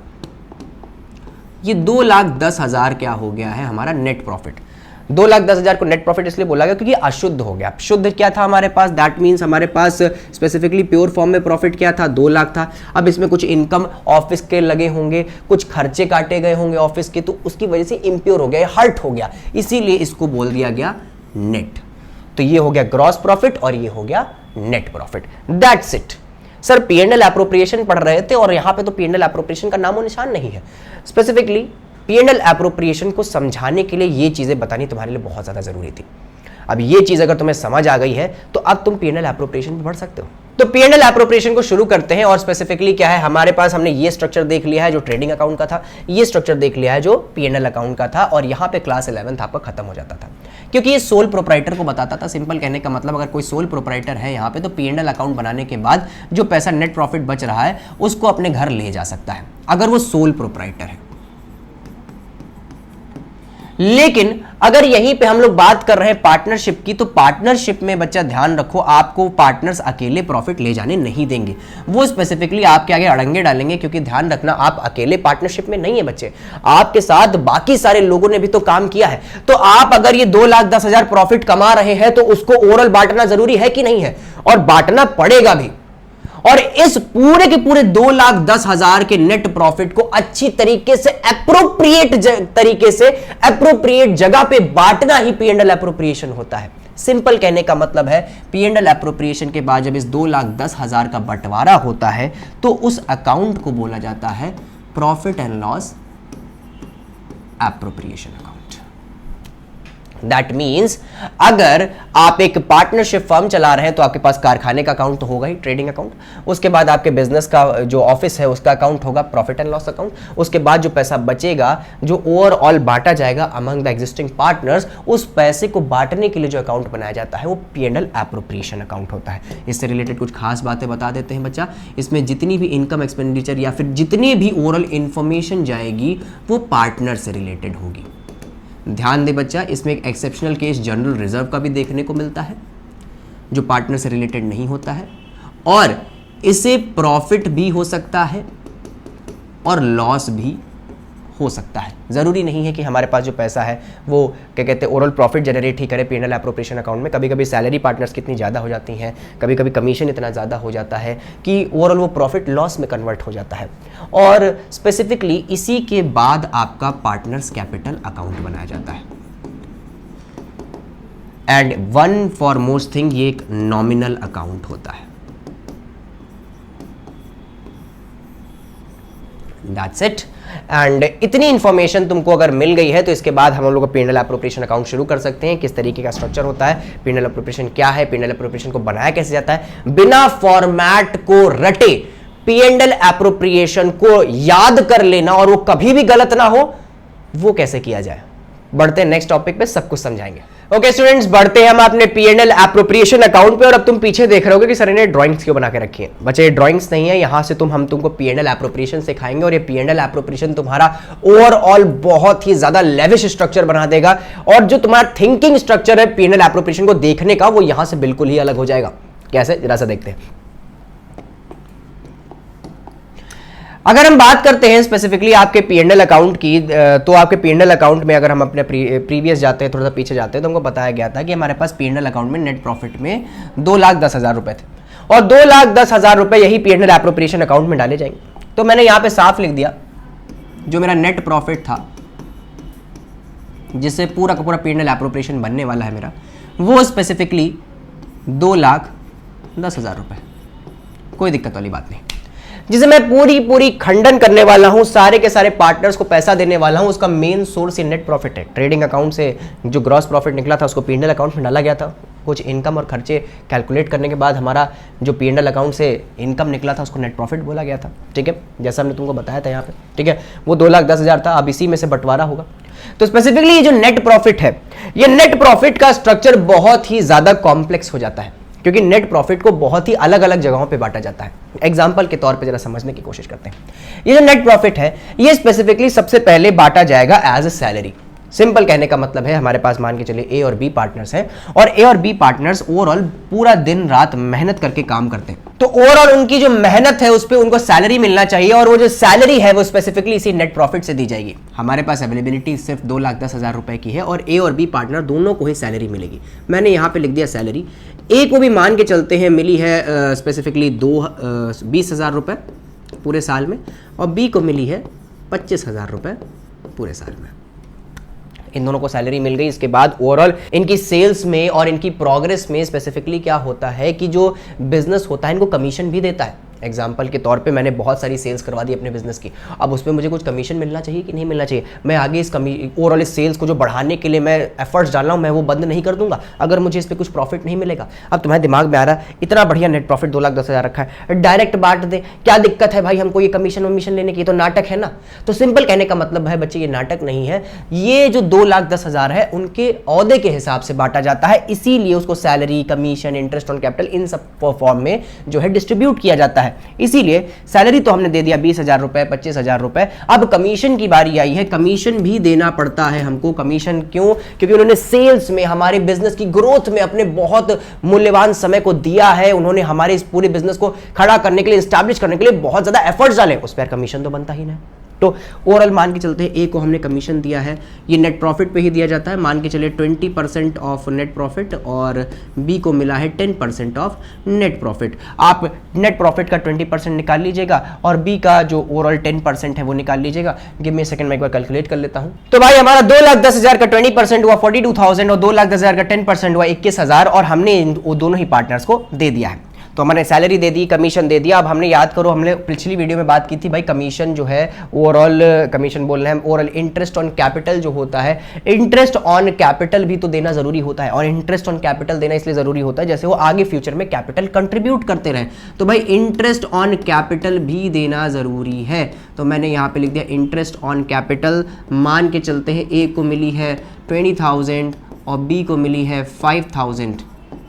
ये 2,10,000 क्या हो गया है? हमारा नेट प्रॉफिट। 2,10,000 को नेट प्रॉफिट इसलिए बोला गया क्योंकि अशुद्ध हो गया। शुद्ध क्या था हमारे पास, दैट मींस हमारे पास स्पेसिफिकली प्योर फॉर्म में प्रॉफिट क्या था, 2 लाख था। अब इसमें कुछ इनकम ऑफिस के लगे होंगे, कुछ खर्चे काटे गए होंगे ऑफिस के, तो उसकी वजह से इंप्योर हो गया, हर्ट हो गया, इसीलिए इसको बोल दिया गया नेट। तो ये हो गया ग्रॉस प्रॉफिट और ये हो गया net profit, that's it. Sir P&L appropriation पढ़ रहे थे और यहां पे तो P&L एप्रोप्रिएशन का नामो निशान नहीं है। स्पेसिफिकली P&L एप्रोप्रिएशन को समझाने के लिए ये चीजें बतानी तुम्हारे लिए बहुत ज्यादा जरूरी थी। अब ये चीज अगर तुम्हें समझ आ गई है तो अब तुम P&L एप्रोप्रिएशन पे बढ़ सकते हो। तो P&L एप्रोप्रिएशन को शुरू करते हैं और स्पेसिफिकली क्या है हमारे पास, हमने ये स्ट्रक्चर देख लिया है जो ट्रेडिंग अकाउंट का था, ये स्ट्रक्चर देख लिया है जो P&L अकाउंट का था, और यहां पे क्लास 11th आपका खत्म हो जाता था क्योंकि ये सोल प्रोप्राइटर को बताता था। सिंपल कहने का मतलब, अगर कोई सोल प्रोप्राइटर है यहाँ पे तो P&L अकाउंट बनाने के बाद जो पैसा नेट प्रॉफिट बच रहा है उसको अपने घर ले जा सकता है अगर वो सोल प्रोप्राइटर है। लेकिन अगर यहीं पे हम लोग बात कर रहे हैं पार्टनरशिप की, तो पार्टनरशिप में बच्चा ध्यान रखो, आपको पार्टनर्स अकेले प्रॉफिट ले जाने नहीं देंगे, वो स्पेसिफिकली आपके आगे अड़ंगे डालेंगे, क्योंकि ध्यान रखना आप अकेले पार्टनरशिप में नहीं है बच्चे, आपके साथ बाकी सारे लोगों ने भी तो काम किया है। तो आप अगर ये 2,10,000 प्रॉफिट कमा रहे हैं तो उसको ओवरऑल बांटना जरूरी है कि नहीं है, और बांटना पड़ेगा भी। और इस पूरे के पूरे 2,10,000 के नेट प्रॉफिट को अच्छी तरीके से एप्रोप्रिएट जगह पे बांटना ही P&L एप्रोप्रिएशन होता है। सिंपल कहने का मतलब है P&L एप्रोप्रिएशन के बाद जब इस 2,10,000 का बंटवारा होता है तो उस अकाउंट को बोला जाता है profit and loss appropriation account. That means अगर आप एक पार्टनरशिप फर्म चला रहे हैं तो आपके पास कारखाने का अकाउंट तो होगा ही, ट्रेडिंग अकाउंट, उसके बाद आपके बिजनेस का जो ऑफिस है उसका अकाउंट होगा प्रॉफिट एंड लॉस अकाउंट, उसके बाद जो पैसा बचेगा जो ओवरऑल बांटा जाएगा अमंग द एग्जिस्टिंग पार्टनर्स, उस पैसे को बांटने के लिए जो अकाउंट बनाया जाता है वो P&L एप्रोप्रिएशन अकाउंट होता है। इससे रिलेटेड कुछ खास बातें बता देते हैं बच्चा, इसमें जितनी भी इनकम एक्सपेंडिचर या फिर जितनी भी ओवरऑल इंफॉर्मेशन जाएगी वो पार्टनर से रिलेटेड होगी। ध्यान दे बच्चा, इसमें एक एक्सेप्शनल केस जनरल रिजर्व का भी देखने को मिलता है जो पार्टनर से रिलेटेड नहीं होता है, और इसे प्रॉफिट भी हो सकता है और लॉस भी हो सकता है। जरूरी नहीं है कि हमारे पास जो पैसा है वो क्या कहते हैं ओवरऑल प्रॉफिट जनरेट ही करे P&L एप्रोप्रिएशन अकाउंट में। कभी कभी सैलरी पार्टनर्स कितनी ज़्यादा हो जाती हैं, कभी कभी कमीशन इतना ज़्यादा हो जाता है कि ओवरऑल वो प्रॉफिट लॉस में कन्वर्ट हो जाता है, और स्पेसिफिकली इसी के बाद आपका पार्टनर्स कैपिटल अकाउंट बनाया जाता है। And one for most thing, ये एक नॉमिनल अकाउंट होता है। That's it. एंड इतनी इंफॉर्मेशन तुमको अगर मिल गई है तो इसके बाद हम लोग P&L एप्रोप्रिएशन अकाउंट शुरू कर सकते हैं। किस तरीके का स्ट्रक्चर होता है, P&L एप्रोप्रिएशन क्या है, P&L एप्रोप्रिएशन को बनाया कैसे जाता है, बिना फॉर्मेट को रटे P&L एप्रोप्रिएशन को याद कर लेना और वो कभी भी गलत ना हो, वो कैसे किया जाए। बढ़ते हैं नेक्स्ट टॉपिक पे, सब कुछ समझाएंगे। ओके स्टूडेंट्स, बढ़ते हैं हम अपने P&L एप्रोप्रिएशन अकाउंट पे। और अब तुम पीछे देख रहे होगे कि सर इन्हें ड्राइंग्स क्यों बना के रखी है। बच्चे, ये ड्राइंग्स नहीं है, यहां से हम तुमको P&L एप्रोप्रिएशन सिखाएंगे, और ये P&L एप्रोप्रिएशन तुम्हारा ओवरऑल बहुत ही ज्यादा लेविश स्ट्रक्चर बना देगा, और जो तुम्हारा थिंकिंग स्ट्रक्चर है P&L एप्रोप्रिएशन को देखने का वो यहां से बिल्कुल ही अलग हो जाएगा। कैसे, जरा सा देखते हैं। अगर हम बात करते हैं स्पेसिफिकली आपके P&L अकाउंट की, तो आपके P&L अकाउंट में अगर हम अपने प्रीवियस जाते हैं, थोड़ा सा पीछे जाते हैं, तो हमको बताया गया था कि हमारे पास P&L अकाउंट में नेट प्रॉफिट में 2,10,000 रुपए थे, और 2,10,000 रुपए यही P&L एप्रोप्रिएशन अकाउंट में डाले जाएंगे। तो मैंने यहां पे साफ लिख दिया जो मेरा नेट प्रॉफिट था, जिससे पूरा का पूरा P&L एप्रोप्रिएशन बनने वाला है मेरा, वो स्पेसिफिकली 2,10,000 रुपए। कोई दिक्कत वाली बात नहीं, जिसे मैं पूरी खंडन करने वाला हूं, सारे के सारे पार्टनर्स को पैसा देने वाला हूं। उसका मेन सोर्स ही नेट प्रॉफिट है। ट्रेडिंग अकाउंट से जो ग्रॉस प्रॉफिट निकला था उसको P&L अकाउंट में डाला गया था। कुछ इनकम और खर्चे कैलकुलेट करने के बाद हमारा जो P&L अकाउंट से इनकम निकला था उसको नेट प्रॉफिट बोला गया था। ठीक है, जैसा हमने तुमको बताया था यहाँ पे। ठीक है, वो 2,10,000 था, अब इसी में से बंटवारा होगा। तो स्पेसिफिकली ये जो नेट प्रॉफिट है, ये नेट प्रॉफिट का स्ट्रक्चर बहुत ही ज्यादा कॉम्प्लेक्स हो जाता है, क्योंकि नेट प्रॉफिट को बहुत ही अलग अलग जगहों पे बांटा जाता है। एग्जांपल के तौर पे जरा समझने की कोशिश करते हैं। ये जो नेट प्रॉफिट है ये स्पेसिफिकली सबसे पहले बांटा जाएगा एज अ सैलरी। सिंपल कहने का मतलब है हमारे पास मान के चलिए ए और बी पार्टनर्स हैं और ए और बी पार्टनर्स ओवरऑल पूरा दिन रात मेहनत करके काम करते हैं। तो ओवरऑल उनकी जो मेहनत है उस पर उनको सैलरी मिलना चाहिए और वो जो सैलरी है वो स्पेसिफिकली इसी नेट प्रॉफिट से दी जाएगी। हमारे पास अवेलेबिलिटी सिर्फ 2,10,000 रुपए की है और ए और बी पार्टनर दोनों को ही सैलरी मिलेगी। मैंने यहाँ पे लिख दिया सैलरी। ए को भी मान के चलते हैं मिली है स्पेसिफिकली 20,000 रुपए पूरे साल में और बी को मिली है 25,000 रुपए पूरे साल में। इन दोनों को सैलरी मिल गई। इसके बाद ओवरऑल इनकी सेल्स में और इनकी प्रोग्रेस में स्पेसिफिकली क्या होता है कि जो बिजनेस होता है इनको कमीशन भी देता है। एग्जाम्पल के तौर पे मैंने बहुत सारी सेल्स करवा दी अपने बिजनेस की, अब उस पर मुझे कुछ कमीशन मिलना चाहिए कि नहीं मिलना चाहिए। मैं आगे इस ओवरऑल इस सेल्स को जो बढ़ाने के लिए मैं एफर्ट्स डाल रहा हूँ मैं वो बंद नहीं कर दूंगा अगर मुझे इस पर कुछ प्रॉफिट नहीं मिलेगा। अब तुम्हारे दिमाग में आ रहा है इतना बढ़िया नेट प्रॉफिट 2,10,000 रखा है, डायरेक्ट बांट दे, क्या दिक्कत है भाई हमको ये कमीशन वमीशन लेने की, तो नाटक है ना। तो सिंपल कहने का मतलब है बच्चे ये नाटक नहीं है, ये जो 2,10,000 है उनके औहदे के हिसाब से बांटा जाता है, इसीलिए उसको salary, commission, interest on capital in सब फॉर्म में जो है डिस्ट्रीब्यूट किया जाता है। इसीलिए सैलरी तो हमने दे दिया 20,000 रुपए, 25,000 रुपए। अब कमीशन की बारी आई है, कमीशन भी देना पड़ता है हमको। कमीशन क्यों? क्योंकि उन्होंने सेल्स में हमारे बिजनेस की ग्रोथ में अपने बहुत मूल्यवान समय को दिया है, उन्होंने हमारे इस पूरे बिजनेस को खड़ा करने के लिए, एस्टैब्लिश करने के लिए बहुत ज्यादा एफर्ट्स डाले, उस पर कमीशन तो बनता ही नहीं। तो ओवरऑल मान के चलते हैं ए को हमने कमीशन दिया है, ये नेट प्रॉफिट पे ही दिया जाता है, मान के चलिए 20% ऑफ नेट प्रॉफिट और बी को मिला है 10% ऑफ नेट प्रॉफिट। आप नेट प्रॉफिट का 20% निकाल लीजिएगा और बी का जो ओवरऑल 10% है वो निकाल लीजिएगा। गिव मी सेकंड, मैं एक बार कैलकुलेट कर लेता हूं। तो भाई हमारा 2,10,000 का 20% हुआ 42,000 और 2,10,000 का 10% हुआ 21,000 और हमने इन दोनों ही पार्टनर्स को दे दिया है। तो हमने सैलरी दे दी, कमीशन दे दिया। अब हमने याद करो, हमने पिछली वीडियो में बात की थी भाई कमीशन जो है ओवरऑल, कमीशन बोल रहे हैं ओवरऑल इंटरेस्ट ऑन कैपिटल जो होता है, इंटरेस्ट ऑन कैपिटल भी तो देना जरूरी होता है और इंटरेस्ट ऑन कैपिटल देना इसलिए जरूरी होता है जैसे वो आगे फ्यूचर में कैपिटल कंट्रीब्यूट करते रहे। तो भाई इंटरेस्ट ऑन कैपिटल भी देना जरूरी है। तो मैंने यहाँ पे लिख दिया इंटरेस्ट ऑन कैपिटल। मान के चलते हैं ए को मिली है 20,000 और बी को मिली है 5,000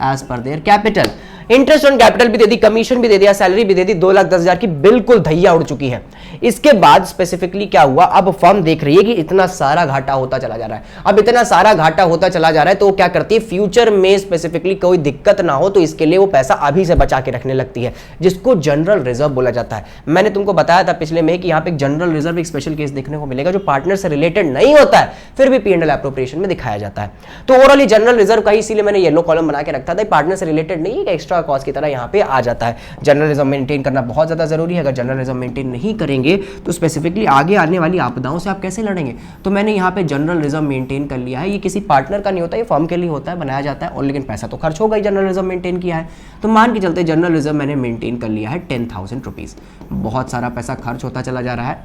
as per their capital. Interest on capital भी दे दी, कमीशन भी दे दिया, सैलरी भी दे दी, 2,10,000 की बिल्कुल धैया उड़ चुकी है। इसके बाद स्पेसिफिकली क्या हुआ, अब फर्म देख रही है कि इतना सारा घाटा होता चला जा रहा है। अब इतना सारा घाटा होता चला जा रहा है तो वो क्या करती है, फ्यूचर में स्पेसिफिकली कोई दिक्कत ना हो तो इसके लिए वो पैसा अभी से बचा के रखने लगती है, जिसको जनरल रिजर्व बोला जाता है। मैंने तुमको बताया था पिछले में कि यहाँ पे एक जनरल रिजर्व एक स्पेशल केस देखने को मिलेगा जो पार्टनर से रिलेटेड नहीं होता है, फिर भी P&L एप्रोप्रिएशन में दिखाया जाता है। तो ओवरऑल जनरल रिजर्व का ही इसीलिए मैंने येलो कॉलम बना के रखा था, पार्टनर से रिलेटेड नहीं, एक्स्ट्रा कॉस्ट की तरह यहाँ पे आ जाता है। जनरल रिजर्व मेंटेन करना बहुत ज्यादा जरूरी है। अगर जनरल रिजर्व मेंटेन नहीं करेंगे तो स्पेसिफिकली आगे आने वाली आपदाओं से आप कैसे लड़ेंगे। तो मैंने यहाँ पे जनरल रिजर्व मेंटेन कर लिया है। ये किसी पार्टनर का नहीं होता, ये फर्म के लिए होता है, बनाया जाता है और लेकिन पैसा तो खर्च होगा ही, जनरल रिजर्व मेंटेन किया है। तो मान के चलते जनरल रिजर्व मैंने मेंटेन कर लिया है 10,000 रुपीज। बहुत सारा पैसा खर्च होता चला जा रहा है।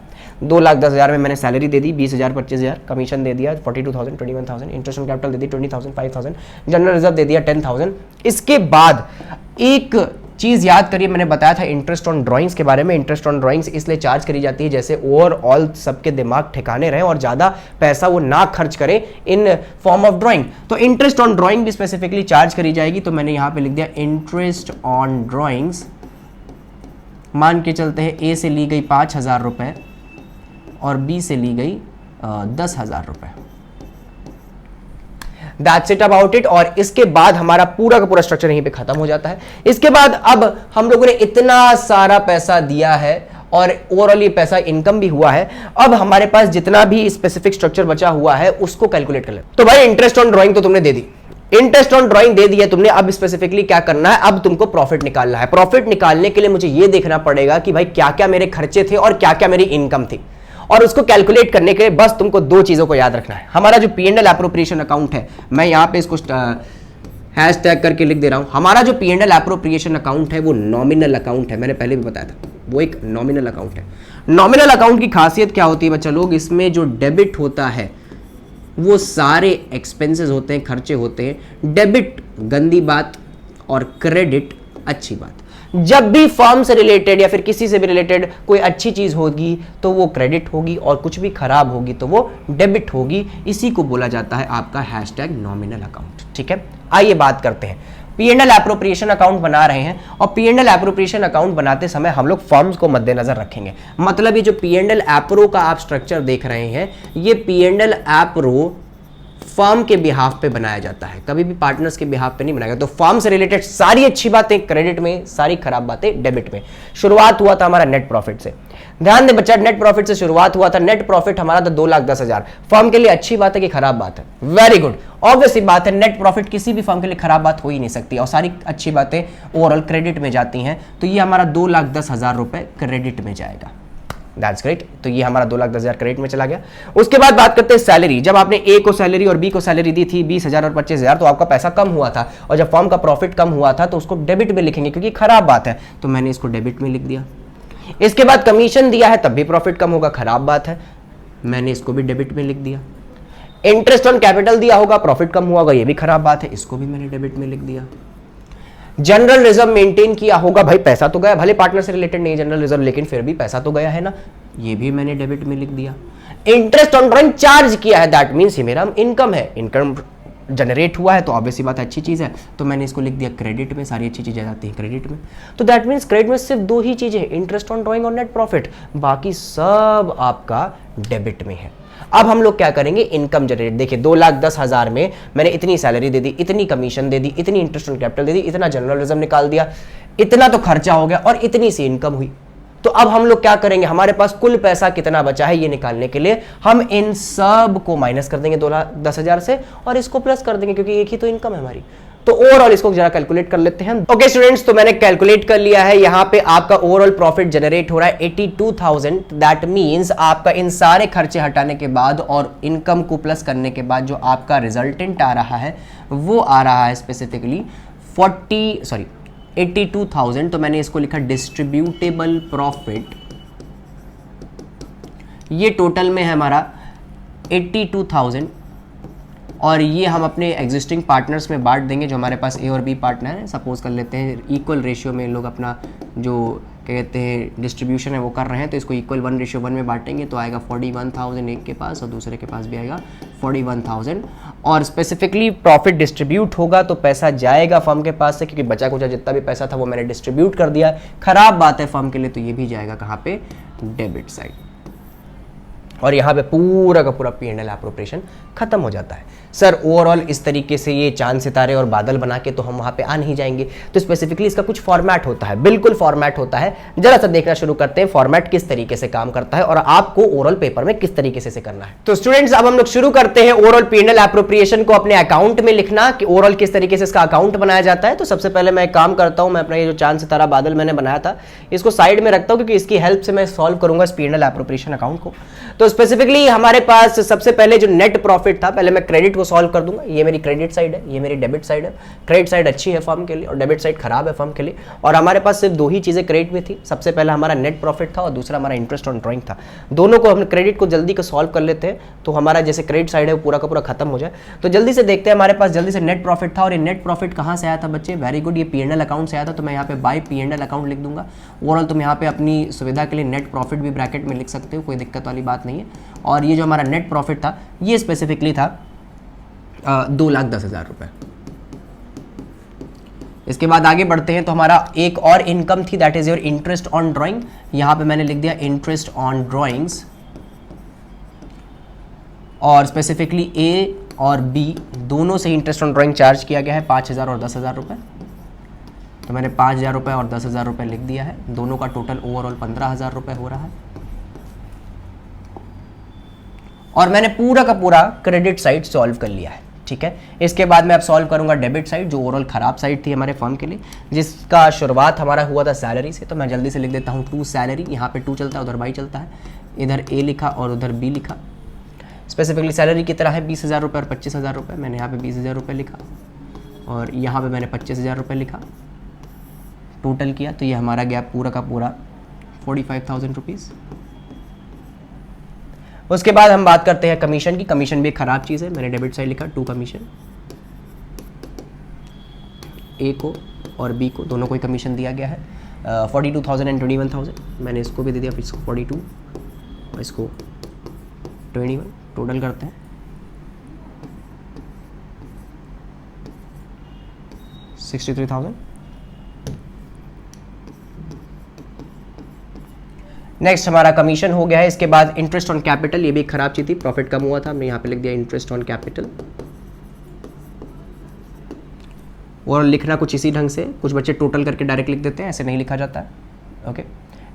2,10,000 में मैंने सैलरी दे दी 20,000, 25,000, कमीशन दे दिया 42,000, 21,000, इंटरेस्ट ऑन कैपिटल दे दी 20,000, 5,000, जनरल रिजर्व दे दिया 10,000। इसके बाद एक चीज याद करिए, मैंने बताया था इंटरेस्ट ऑन ड्राइंग्स के बारे में। इंटरेस्ट ऑन ड्राइंग्स इसलिए चार्ज करी जाती है जैसे ओवरऑल सबके दिमाग ठिकाने रहे और ज्यादा पैसा वो ना खर्च करे इन फॉर्म ऑफ ड्राइंग। तो इंटरेस्ट ऑन ड्राइंग भी स्पेसिफिकली चार्ज करी जाएगी। तो मैंने यहां पे लिख दिया इंटरेस्ट ऑन ड्राइंग्स। मान के चलते हैं ए से ली गई 5,000 रुपए और बी से ली गई 10,000 रुपए। That's it about it। और इसके बाद हमारा पूरा का पूरा स्ट्रक्चर यहीं पे खत्म हो जाता है। इसके बाद अब हम लोगों ने इतना सारा पैसा दिया है और ओवरऑल ये पैसा इनकम भी हुआ है। अब हमारे पास जितना भी स्पेसिफिक स्ट्रक्चर बचा हुआ है उसको कैलकुलेट कर ले। तो भाई इंटरेस्ट ऑन ड्राइंग तो तुमने दे दी, इंटरेस्ट ऑन ड्राइंग दे दिया तुमने। अब स्पेसिफिकली क्या करना है, अब तुमको प्रॉफिट निकालना है। प्रॉफिट निकालने के लिए मुझे ये देखना पड़ेगा कि भाई क्या क्या मेरे खर्चे थे और क्या क्या मेरी इनकम थी, और उसको कैलकुलेट करने के लिए बस तुमको दो चीजों को याद रखना है। हमारा जो P&L एप्रोप्रिएशन अकाउंट है, मैं यहाँ पे इसको हैशटैग करके लिख दे रहा हूं। हमारा जो P&L एप्रोप्रिएशन अकाउंट है वो नॉमिनल अकाउंट है, मैंने पहले भी बताया था, वो एक नॉमिनल अकाउंट है। नॉमिनल अकाउंट की खासियत क्या होती है बच्चा लोग, इसमें जो डेबिट होता है वो सारे एक्सपेंसेस होते हैं, खर्चे होते हैं। डेबिट गंदी बात और क्रेडिट अच्छी बात। जब भी फर्म से रिलेटेड या फिर किसी से भी रिलेटेड कोई अच्छी चीज होगी तो वो क्रेडिट होगी और कुछ भी खराब होगी तो वो डेबिट होगी। इसी को बोला जाता है आपका हैशटैग नॉमिनल अकाउंट। ठीक है, आइए बात करते हैं। P&L एप्रोप्रिएशन अकाउंट बना रहे हैं और P&L एप्रोप्रिएशन अकाउंट बनाते समय हम लोग फर्म्स को मद्देनजर रखेंगे। मतलब ये जो P&L एप्रो का आप स्ट्रक्चर देख रहे हैं, ये P&L एप्रो फर्म के बिहाफ पे बनाया जाता है, कभी भी पार्टनर्स के बिहाफ पे नहीं बनाया। तो फर्म से रिलेटेड सारी अच्छी बातें क्रेडिट में, सारी खराब बातें डेबिट में। शुरुआत हुआ था हमारा नेट प्रॉफिट से, ध्यान दे बच्चा, नेट प्रॉफिट से शुरुआत हुआ था। नेट प्रॉफिट हमारा था 2,10,000। फर्म के लिए अच्छी बात है कि खराब बात है? वेरी गुड, ऑब्वियसली बात है, नेट प्रॉफिट किसी भी फर्म के लिए खराब बात हो ही नहीं सकती, और सारी अच्छी बातें ओवरऑल क्रेडिट में जाती हैं। तो ये हमारा 2,10,000 रुपए क्रेडिट में जाएगा। That's great. तो ये हमारा 2,10,000 क्रेडिट में चला गया। उसके बाद बात करते हैं सैलरी। जब आपने ए को सैलरी और बी को सैलरी दी थी 20,000 और 25,000, तो आपका पैसा कम हुआ था, और जब फर्म का प्रॉफिट कम हुआ था तो उसको डेबिट में लिखेंगे क्योंकि खराब बात है, तो मैंने इसको डेबिट में लिख दिया। इसके बाद कमीशन दिया है तब भी प्रॉफिट कम होगा, खराब बात है, मैंने इसको भी डेबिट में लिख दिया। इंटरेस्ट ऑन कैपिटल दिया होगा, प्रॉफिट कम हुआ होगा, ये भी खराब बात है, इसको भी मैंने डेबिट में लिख दिया। जनरल रिजर्व मेंटेन किया होगा, भाई पैसा तो गया, भले पार्टनर से रिलेटेड नहीं जनरल रिजर्व, लेकिन फिर भी पैसा तो गया है ना, ये भी मैंने डेबिट में लिख दिया। इंटरेस्ट ऑन ड्राइंग चार्ज किया है, दैट मींस ये मेरा इनकम है, इनकम जनरेट हुआ है तो ऑब्वियसली बात अच्छी चीज है, तो मैंने इसको लिख दिया क्रेडिट में। सारी अच्छी चीजें जाती हैं क्रेडिट में, तो दैट मींस क्रेडिट में सिर्फ दो ही चीजें हैं, इंटरेस्ट ऑन ड्राइंग और नेट प्रॉफिट, बाकी सब आपका डेबिट में है। अब हम लोग क्या करेंगे, इनकम जनरेट। देखिए 2,10,000 में मैंने इतनी सैलरी दे दी, इतनी कमीशन दे दी, इतनी इंटरेस्ट ऑन कैपिटल दे दी, इतना जनरल रिजर्व निकाल दिया, इतना तो खर्चा हो गया, और इतनी सी इनकम हुई। तो अब हम लोग क्या करेंगे, हमारे पास कुल पैसा कितना बचा है ये निकालने के लिए हम इन सब को माइनस कर देंगे 2,10,000 से, और इसको प्लस कर देंगे क्योंकि एक ही तो इनकम है हमारी। तो ओवरऑल इसको जरा कैलकुलेट कर लेते हैं। ओके स्टूडेंट्स, तो मैंने कैलकुलेट कर लिया है, यहां पे आपका ओवरऑल प्रॉफिट जनरेट हो रहा है 82,000। दैट मींस आपका इन सारे खर्चे हटाने के बाद और इनकम को प्लस करने के बाद जो आपका रिजल्टेंट आ रहा है वो आ रहा है स्पेसिफिकली 82,000। तो मैंने इसको लिखा डिस्ट्रीब्यूटेबल प्रॉफिट, ये टोटल में है हमारा 82,000, और ये हम अपने एग्जिस्टिंग पार्टनर्स में बांट देंगे। जो हमारे पास ए और बी पार्टनर है, सपोज कर लेते हैं इक्वल रेशियो में लोग अपना जो क्या कहते हैं डिस्ट्रीब्यूशन है वो कर रहे हैं, तो इसको इक्वल 1:1 में बांटेंगे तो आएगा 41,000 एक के पास और दूसरे के पास भी आएगा 41,000। और स्पेसिफिकली प्रॉफिट डिस्ट्रीब्यूट होगा तो पैसा जाएगा फर्म के पास से, क्योंकि बचा कुचा जितना भी पैसा था वो मैंने डिस्ट्रीब्यूट कर दिया। खराब बात है फर्म के लिए, तो ये भी जाएगा कहाँ पे, डेबिट साइड। और यहाँ पे पूरा का पूरा P&L एप्रोप्रिएशन खत्म हो जाता है। सर ओवरऑल इस तरीके से ये चांद सितारे और बादल बना के तो हम वहाँ पे आ नहीं जाएंगे, तो स्पेसिफिकली इसका कुछ फॉर्मेट होता है, बिल्कुल फॉर्मेट होता है। जरा सा देखना शुरू करते हैं फॉर्मेट किस तरीके से काम करता है और आपको ओवरऑल पेपर में किस तरीके से करना है। तो स्टूडेंट्स अब हम लोग शुरू करते हैं ओवरऑल P&L एप्रोप्रिएशन को अपने अकाउंट में लिखना कि ओवरऑल किस तरीके से इसका अकाउंट बनाया जाता है। तो सबसे पहले मैं एक काम करता हूँ, मैं अपना ये जो चांद सितारा बादल मैंने बनाया था इसको साइड में रखता हूँ, क्योंकि इसकी हेल्प से मैं सॉल्व करूंगा इस P&L एप्रोप्रिएशन अकाउंट को। तो स्पेसिफिकली हमारे पास सबसे पहले जो नेट प्रॉफिट था, पहले मैं क्रेडिट को सॉल्व कर दूंगा। ये मेरी क्रेडिट साइड है, ये मेरी डेबिट साइड है। क्रेडिट साइड अच्छी है फर्म के लिए और डेबिट साइड खराब है फर्म के लिए। और हमारे पास सिर्फ दो ही चीजें क्रेडिट में थी, सबसे पहला हमारा नेट प्रॉफिट था और दूसरा हमारा इंटरेस्ट ऑन ड्राइंग था। दोनों को हम क्रेडिट को जल्दी को सॉल्व कर लेते हैं, तो हमारा जैसे क्रेडिट साइड है वो पूरा का पूरा खत्म हो जाए। तो जल्दी से देखते हैं, हमारे पास जल्दी से नेट प्रॉफिट था, और ये नेट प्रॉफिट कहाँ से आया था बच्चे, वेरी गुड, ये P&L अकाउंट से आया था। तो मैं यहाँ पे बाय P&L अकाउंट लिख दूंगा। ओवरऑल तुम यहाँ पे अपनी सुविधा के लिए नेट प्रॉफिट भी ब्रैकेट में लिख सकते हो, कोई दिक्कत वाली बात नहीं है। और ये जो हमारा नेट प्रॉफिट था ये स्पेसिफिकली था 2,10,000 रुपए। इसके बाद आगे बढ़ते हैं, तो हमारा एक और इनकम थी, that is your interest on drawing. यहां पे मैंने लिख दिया इंटरेस्ट ऑन ड्राइंग्स, और स्पेसिफिकली ए और बी दोनों से इंटरेस्ट ऑन ड्राइंग चार्ज किया गया है 5,000 और 10,000 रुपए। तो मैंने 5,000 रुपए और 10,000 रुपए लिख दिया है, दोनों का टोटल ओवरऑल 15,000 रुपए हो रहा है। और मैंने पूरा का पूरा क्रेडिट साइड सॉल्व कर लिया है, ठीक है। इसके बाद मैं अब सॉल्व करूंगा डेबिट साइड, जो ओवरऑल खराब साइड थी हमारे फर्म के लिए, जिसका शुरुआत हमारा हुआ था सैलरी से। तो मैं जल्दी से लिख देता हूँ 2 सैलरी, यहाँ पे 2 चलता है, उधर बाई चलता है, इधर ए लिखा और उधर बी लिखा। स्पेसिफिकली सैलरी की तरह है 20,000 रुपये और 25,000 रुपये। मैंने यहाँ पे 20,000 रुपये लिखा और यहाँ पे मैंने 25,000 रुपये लिखा, टोटल किया तो ये हमारा गया पूरा का पूरा 45,000 रुपीज़। उसके बाद हम बात करते हैं कमीशन की। कमीशन भी एक खराब चीज़ है, मैंने डेबिट साइड लिखा 2 कमीशन, ए को और बी को दोनों को ही कमीशन दिया गया है 42,000 एंड 21,000। मैंने इसको भी दे दिया, फिर इसको 42 और इसको 21, टोटल करते हैं 63,000। नेक्स्ट हमारा कमीशन हो गया है। इसके बाद इंटरेस्ट ऑन कैपिटल, ये भी एक खराब चीज़ थी, प्रॉफिट कम हुआ था, हमने यहाँ पे लिख दिया इंटरेस्ट ऑन कैपिटल। और लिखना कुछ इसी ढंग से, कुछ बच्चे टोटल करके डायरेक्ट लिख देते हैं, ऐसे नहीं लिखा जाता है। Okay,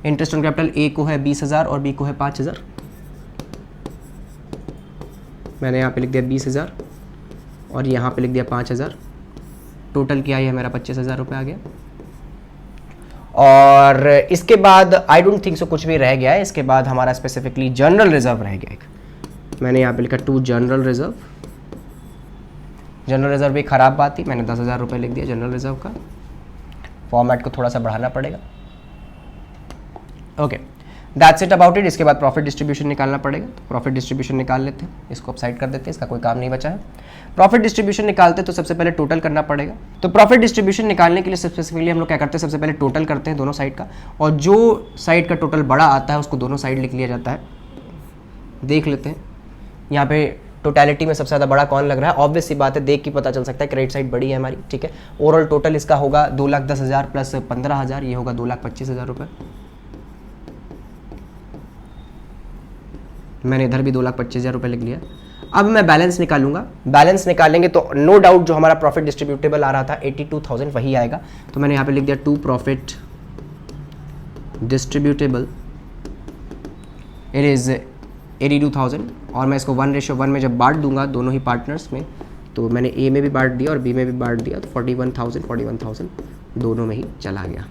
interest on capital A को है 20,000 और बी को है 5,000। मैंने यहाँ पे लिख दिया 20,000 और यहाँ पे लिख दिया 5,000। टोटल क्या है मेरा 25,000 रुपये आ गया। और इसके बाद आई डोंट थिंक सो कुछ भी रह गया है। इसके बाद हमारा स्पेसिफिकली जनरल रिजर्व रह गया एक। मैंने यहाँ पे लिखा 2 जनरल रिजर्व। जनरल रिजर्व भी ख़राब बात थी, मैंने 10,000 रुपये लिख दिया जनरल रिजर्व का। फॉर्मेट को थोड़ा सा बढ़ाना पड़ेगा। Okay, that's it about it. इसके बाद प्रॉफिट डिस्ट्रीब्यूशन निकालना पड़ेगा, तो प्रॉफिट डिस्ट्रीब्यूशन निकाल लेते हैं। इसको अपसाइड कर देते हैं, इसका कोई काम नहीं बचा है। प्रॉफिट डिस्ट्रीब्यूशन निकालते तो सबसे पहले टोटल करना पड़ेगा। तो प्रॉफिट डिस्ट्रीब्यूशन निकालने के लिए स्पेसिफिकली हम लोग क्या करते हैं, सबसे पहले टोटल करते हैं दोनों साइड का, और जो साइड का टोटल बड़ा आता है उसको दोनों साइड लिख लिया जाता है। देख लेते हैं यहाँ पे टोटलिटी में सबसे ज़्यादा बड़ा कौन लग रहा है। ऑब्वियस सी बात है, देख के पता चल सकता है क्रेडिट साइड बड़ी है हमारी, ठीक है। ओवरऑल टोटल इसका होगा 2,10,000 प्लस 15,000, ये होगा 2,25,000 रुपये। मैंने इधर भी 2,25,000 रुपये लिख लिया। अब मैं बैलेंस निकालूंगा। बैलेंस निकालेंगे तो नो डाउट जो हमारा प्रॉफिट डिस्ट्रीब्यूटेबल आ रहा था 82,000 वही आएगा। तो मैंने यहाँ पे लिख दिया 2 प्रॉफिट डिस्ट्रीब्यूटेबल, इट इज़ 82,000। और मैं इसको 1:1 में जब बांट दूंगा दोनों ही पार्टनर्स में, तो मैंने ए में भी बांट दिया और बी में भी बांट दिया, तो 41,000 दोनों में ही चला गया।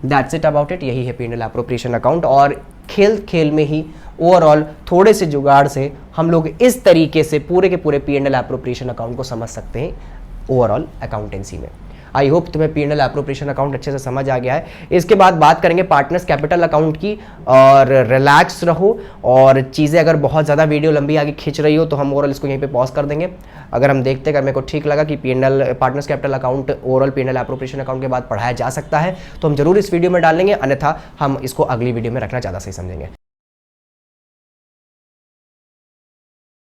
That's it about it. यही है P&L एप्रोप्रिएशन अकाउंट। और खेल खेल में ही ओवरऑल थोड़े से जुगाड़ से हम लोग इस तरीके से पूरे के पूरे P&L एप्रोप्रिएशन अकाउंट को समझ सकते हैं ओवरऑल अकाउंटेंसी में। आई होप तुम्हें P&L एप्रोप्रिएशन अकाउंट अच्छे से समझ आ गया है। इसके बाद बात करेंगे पार्टनर्स कैपिटल अकाउंट की। और रिलैक्स रहो, और चीज़ें अगर बहुत ज़्यादा वीडियो लंबी आगे खींच रही हो तो हम ओवरऑल इसको यहीं पे पॉज कर देंगे। अगर हम देखते हैं, अगर मेरे को ठीक लगा कि P&L partners capital account overall P&L appropriation account के बाद पढ़ाया जा सकता है, तो हम जरूर इस वीडियो में डालेंगे, अन्यथा हम इसको अगली वीडियो में रखना ज़्यादा सही समझेंगे।